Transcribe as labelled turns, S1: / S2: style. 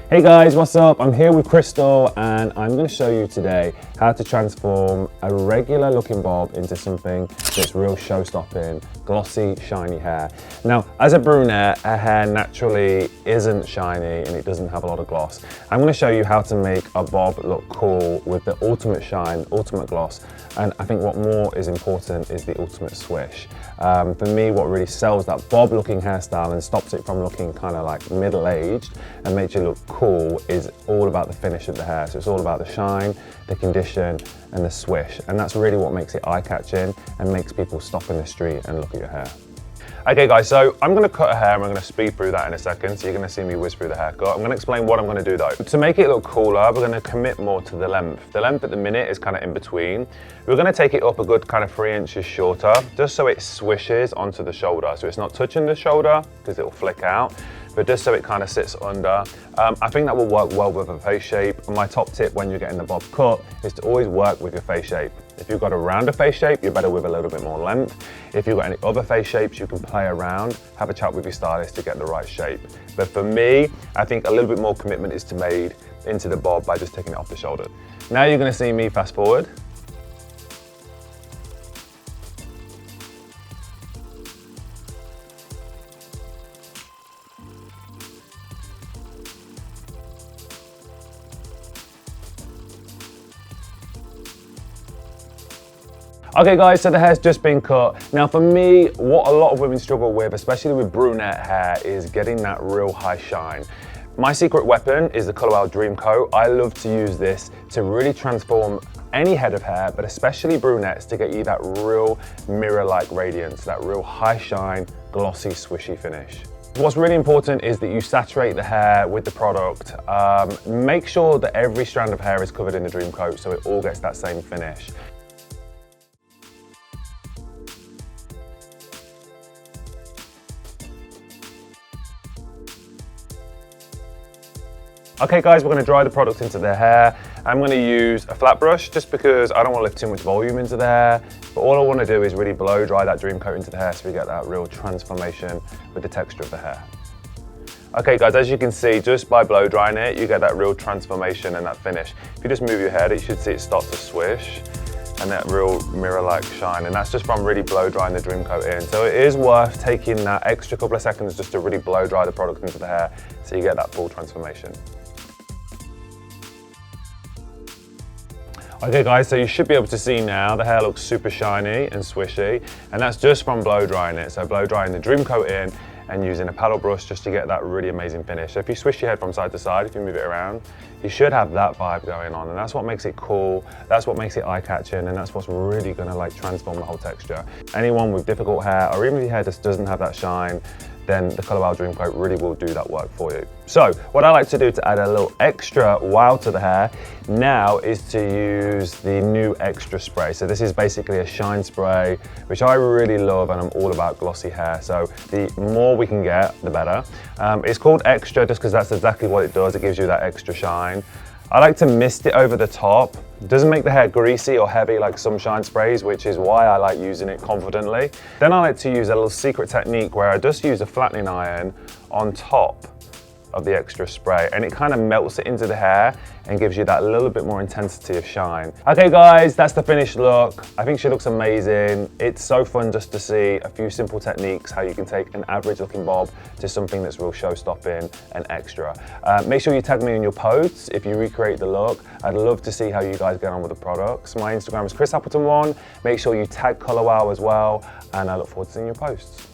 S1: Hey guys, what's up? I'm here with Crystal and I'm going to show you today how to transform a regular looking bob into something that's real show-stopping, glossy, shiny hair. Now, as a brunette, her hair naturally isn't shiny and it doesn't have a lot of gloss. I'm going to show you how to make a bob look cool with the ultimate shine, ultimate gloss, and I think what more is important is the ultimate swish. For me, what really sells that bob looking hairstyle and stops it from looking kind of like middle-aged and makes you look cool is all about the finish of the hair. So it's all about the shine, the condition, and the swish. And that's really what makes it eye-catching and makes people stop in the street and look at your hair. Okay guys, so I'm gonna cut a hair and I'm gonna speed through that in a second, so you're gonna see me whiz through the haircut. I'm gonna explain what I'm gonna do though. To make it look cooler, we're gonna commit more to the length. The length at the minute is kind of in between. We're gonna take it up a good kind of 3 inches shorter, just so it swishes onto the shoulder. So it's not touching the shoulder, because it'll flick out, but just so it kind of sits under. I think that will work well with a face shape. And my top tip when you're getting the bob cut is to always work with your face shape. If you've got a rounder face shape, you're better with a little bit more length. If you've got any other face shapes, you can play around, have a chat with your stylist to get the right shape. But for me, I think a little bit more commitment is made into the bob by just taking it off the shoulder. Now you're gonna see me fast forward. Okay guys, so the hair's just been cut. Now for me, what a lot of women struggle with, especially with brunette hair, is getting that real high shine. My secret weapon is the ColorWow Dream Coat. I love to use this to really transform any head of hair, but especially brunettes, to get you that real mirror-like radiance, that real high shine, glossy, swishy finish. What's really important is that you saturate the hair with the product. Make sure that every strand of hair is covered in the Dream Coat so it all gets that same finish. Okay guys, we're going to dry the product into the hair. I'm going to use a flat brush just because I don't want to lift too much volume into the hair. But all I want to do is really blow dry that Dream Coat into the hair so we get that real transformation with the texture of the hair. Okay guys, as you can see, just by blow drying it, you get that real transformation and that finish. If you just move your head, you should see it start to swish and that real mirror-like shine. And that's just from really blow drying the Dream Coat in. So it is worth taking that extra couple of seconds just to really blow dry the product into the hair so you get that full transformation. Okay guys, so you should be able to see now the hair looks super shiny and swishy, and that's just from blow drying it. So blow drying the Dream Coat in and using a paddle brush just to get that really amazing finish. So if you swish your head from side to side, if you move it around, you should have that vibe going on, and that's what makes it cool, that's what makes it eye-catching, and that's what's really gonna like transform the whole texture. Anyone with difficult hair, or even if your hair just doesn't have that shine, then the ColorWow Dream Coat really will do that work for you. So what I like to do to add a little extra wow to the hair now is to use the new Extra spray. So this is basically a shine spray, which I really love, and I'm all about glossy hair. So the more we can get, the better. It's called Extra just because that's exactly what it does. It gives you that extra shine. I like to mist it over the top. It doesn't make the hair greasy or heavy like some shine sprays, which is why I like using it confidently. Then I like to use a little secret technique where I just use a flattening iron on top of the Extra spray, and it kind of melts it into the hair and gives you that little bit more intensity of shine. Okay guys, that's the finished look. I think she looks amazing. It's so fun just to see a few simple techniques, how you can take an average looking bob to something that's real show-stopping and extra. Make sure you tag me in your posts if you recreate the look. I'd love to see how you guys get on with the products. My Instagram is Appleton1. Make sure you tag ColorWow as well, and I look forward to seeing your posts.